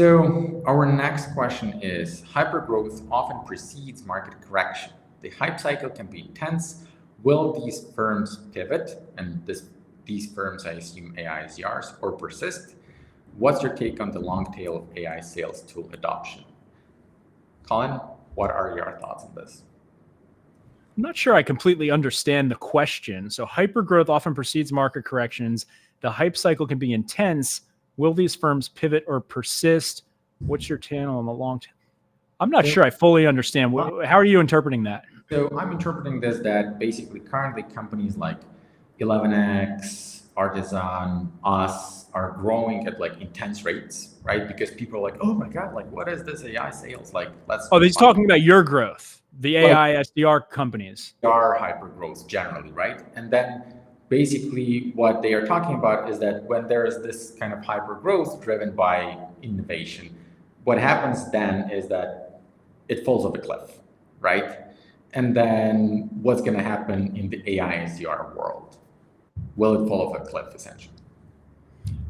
So our next question is, hypergrowth often precedes market correction. The hype cycle can be intense. Will these firms pivot? And these firms, I assume AiSDRs, or persist? What's your take on the long tail of AI sales tool adoption? Collin, what are your thoughts on this? I'm not sure I completely understand the question. So hypergrowth often precedes market corrections. The hype cycle can be intense. Will these firms pivot or persist? What's your channel on the long term? I'm not sure I fully understand. How are you interpreting that? So I'm interpreting this that basically currently companies like 11x, Artisan, us are growing at like intense rates, right? Because people are like, oh my God, like what is this AI sales? Like he's talking about your growth, the AiSDR companies. Are hyper growth generally, right? And then basically what they are talking about is that when there is this kind of hyper growth driven by innovation, what happens then is that it falls off a cliff, right? And then what's going to happen in the AiSDR world? Will it fall off a cliff essentially?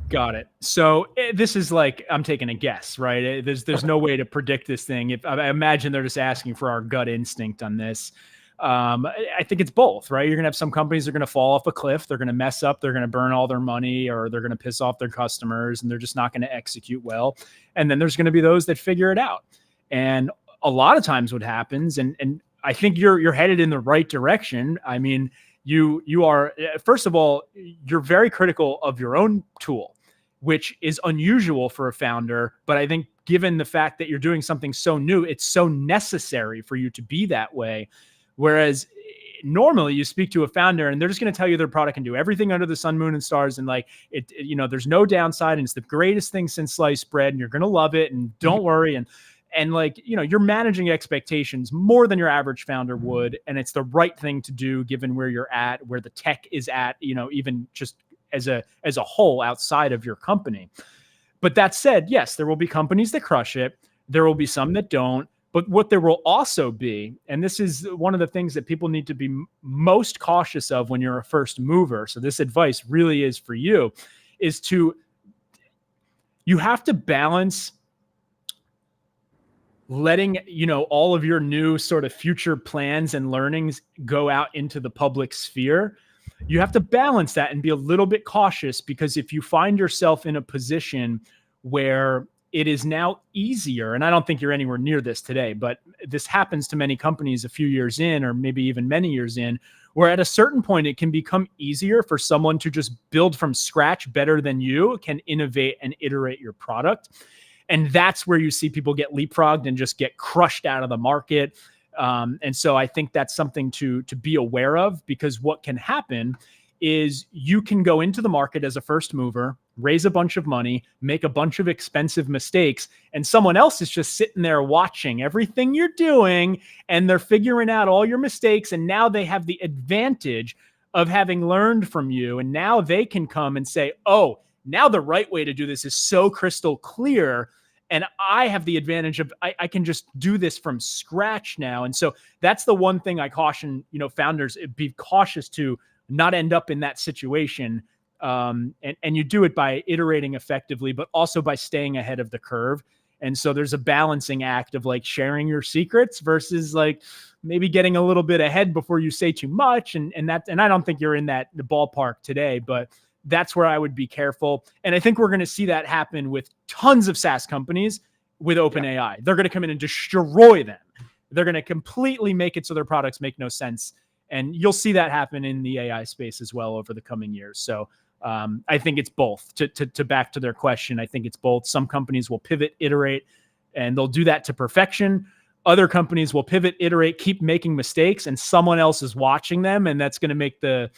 Got it. So this is like, I'm taking a guess, right? There's no way to predict this thing. I imagine they're just asking for our gut instinct on this. I think it's both, right? You're going to have some companies that are going to fall off a cliff. They're going to mess up. They're going to burn all their money, or they're going to piss off their customers, and they're just not going to execute well. And then there's going to be those that figure it out. And a lot of times what happens, and I think you're headed in the right direction. I mean, you are, first of all, you're very critical of your own tool, which is unusual for a founder. But I think given the fact that you're doing something so new, it's so necessary for you to be that way. Whereas normally you speak to a founder and they're just going to tell you their product can do everything under the sun, moon, and stars. And like, there's no downside, and it's the greatest thing since sliced bread, and you're going to love it. And don't worry. And like, you're managing expectations more than your average founder would. And it's the right thing to do given where you're at, where the tech is at, even just as a whole outside of your company. But that said, yes, there will be companies that crush it. There will be some that don't. But what there will also be, and this is one of the things that people need to be most cautious of when you're a first mover. So this advice really is for you, is you have to balance letting, all of your new sort of future plans and learnings go out into the public sphere. You have to balance that and be a little bit cautious, because if you find yourself in a position where it is now easier, and I don't think you're anywhere near this today, but this happens to many companies a few years in, or maybe even many years in, where at a certain point it can become easier for someone to just build from scratch better than you can innovate and iterate your product. And that's where you see people get leapfrogged and just get crushed out of the market. And so I think that's something to be aware of, because what can happen is you can go into the market as a first mover, raise a bunch of money, make a bunch of expensive mistakes, and someone else is just sitting there watching everything you're doing, and they're figuring out all your mistakes. And now they have the advantage of having learned from you. And now they can come and say, oh, now the right way to do this is so crystal clear. And I have the advantage of, I can just do this from scratch now. And so that's the one thing I caution, founders, be cautious to not end up in that situation. And you do it by iterating effectively, but also by staying ahead of the curve. And so there's a balancing act of like sharing your secrets versus like maybe getting a little bit ahead before you say too much. And I don't think you're in the ballpark today, but that's where I would be careful. And I think we're going to see that happen with tons of SaaS companies with OpenAI. Yeah. They're going to come in and destroy them. They're going to completely make it so their products make no sense. And you'll see that happen in the AI space as well over the coming years. So I think it's both. To back to their question, I think it's both. Some companies will pivot, iterate, and they'll do that to perfection. Other companies will pivot, iterate, keep making mistakes, and someone else is watching them, and that's going to make the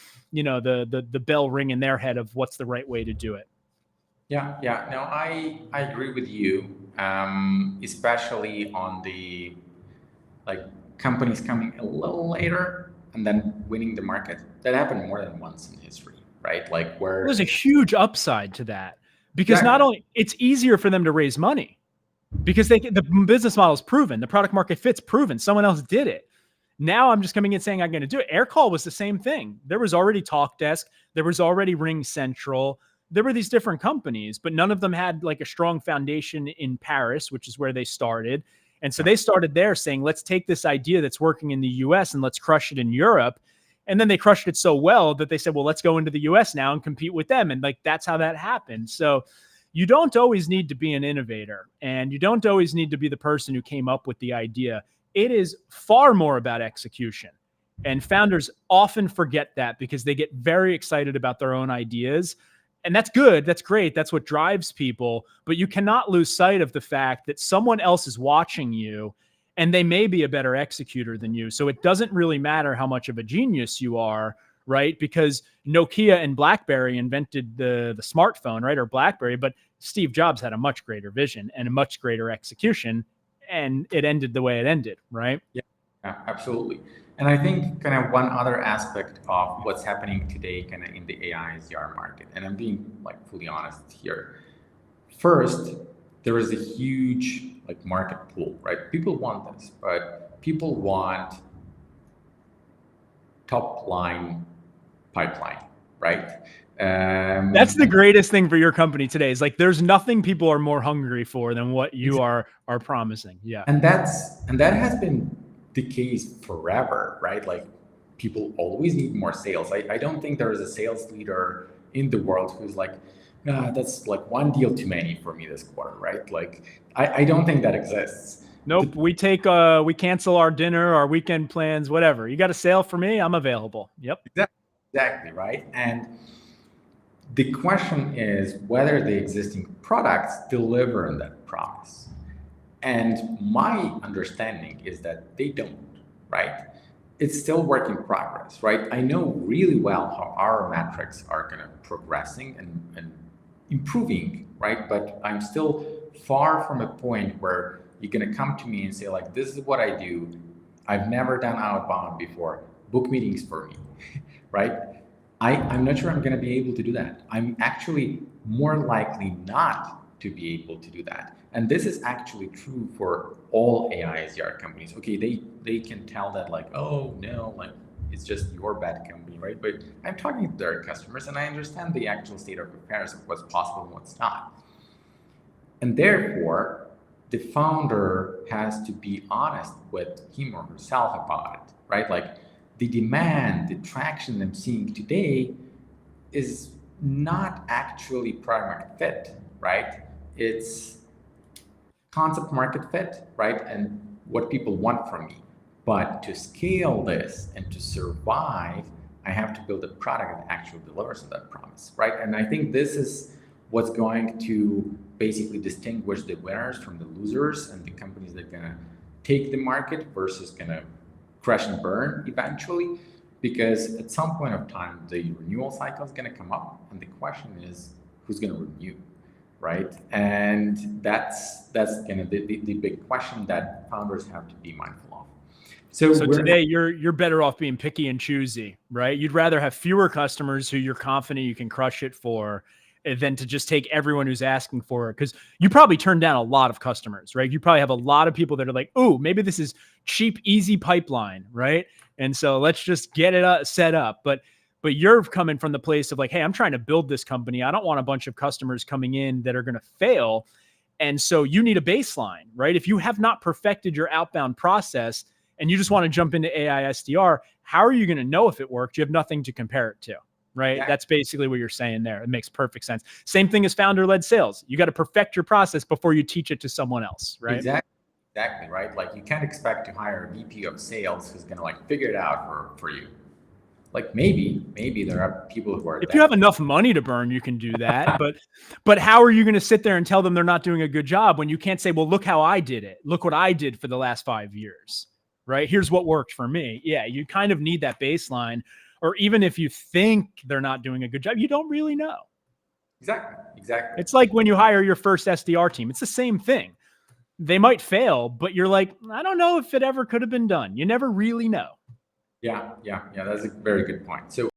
bell ring in their head of what's the right way to do it. Yeah. No, I agree with you, especially on the companies coming a little later and then winning the market. That happened more than once in history, right? Like where there's a huge upside to that, because not only it's easier for them to raise money, because the business model is proven, the product market fit's proven, someone else did it. Now I'm just coming in saying I'm going to do it. AirCall was the same thing. There was already TalkDesk. There was already Ring Central. there were these different companies, but none of them had like a strong foundation in Paris, which is where they started. And so they started there saying, let's take this idea that's working in the US and let's crush it in Europe. And then they crushed it so well that they said, well, let's go into the US now and compete with them. And like, that's how that happened. So you don't always need to be an innovator, and you don't always need to be the person who came up with the idea. It is far more about execution. And founders often forget that because they get very excited about their own ideas. And that's good. That's great. That's what drives people. But you cannot lose sight of the fact that someone else is watching you and they may be a better executor than you. So it doesn't really matter how much of a genius you are, right? Because Nokia and BlackBerry invented the smartphone, right? Or BlackBerry, but Steve Jobs had a much greater vision and a much greater execution, and it ended the way it ended, right? Yeah, absolutely. And I think kind of one other aspect of what's happening today kind of in the AiSDR market, and I'm being like fully honest here. First, there is a huge like market pool, right? People want this, but people want top line pipeline, right? That's the greatest thing for your company today. Is like there's nothing people are more hungry for than what you are promising. Yeah, and that has been the case forever, right? Like people always need more sales. I don't think there is a sales leader in the world who's like, that's like one deal too many for me this quarter, right? Like I don't think that exists. Nope. We cancel our dinner, our weekend plans, whatever. You got a sale for me? I'm available. Yep. Exactly, right? And the question is whether the existing products deliver on that promise. And my understanding is that they don't, right? It's still work in progress, right? I know really well how our metrics are kind of progressing and improving, right? But I'm still far from a point where you're going to come to me and say, like, this is what I do. I've never done outbound before. Book meetings for me, right? I'm not sure I'm going to be able to do that. I'm actually more likely not to be able to do that. And this is actually true for all AiSDR companies. Okay, they can tell that like, oh no, like it's just your bad company, right? But I'm talking to their customers and I understand the actual state of affairs of what's possible and what's not. And therefore, the founder has to be honest with him or herself about it, right? Like the demand, the traction I'm seeing today is not actually product market fit, right? It's concept market fit, right? And what people want from me. But to scale this and to survive, I have to build a product that actually delivers on that promise, right? And I think this is what's going to basically distinguish the winners from the losers and the companies that are going to take the market versus going to crash and burn eventually. Because at some point of time, the renewal cycle is going to come up. And the question is, who's going to renew? Right, and that's kind of the big question that founders have to be mindful of. So today you're better off being picky and choosy, right? You'd rather have fewer customers who you're confident you can crush it for than to just take everyone who's asking for it. Because you probably turn down a lot of customers, right? You probably have a lot of people that are like, oh, maybe this is cheap, easy pipeline, right? And so let's just get it set up. But you're coming from the place of like, hey, I'm trying to build this company. I don't want a bunch of customers coming in that are going to fail. And so you need a baseline, right? If you have not perfected your outbound process and you just want to jump into AiSDR, how are you going to know if it worked? You have nothing to compare it to, right? Yeah. That's basically what you're saying there. It makes perfect sense. Same thing as founder-led sales. You got to perfect your process before you teach it to someone else, right? Exactly, right? Like you can't expect to hire a VP of sales who's going to like figure it out for you. Like maybe there are people who are. If you have enough money to burn, you can do that. but how are you going to sit there and tell them they're not doing a good job when you can't say, well, look how I did it. Look what I did for the last 5 years, right? Here's what worked for me. Yeah, you kind of need that baseline. Or even if you think they're not doing a good job, you don't really know. Exactly. It's like when you hire your first SDR team. It's the same thing. They might fail, but you're like, I don't know if it ever could have been done. You never really know. Yeah, that's a very good point. So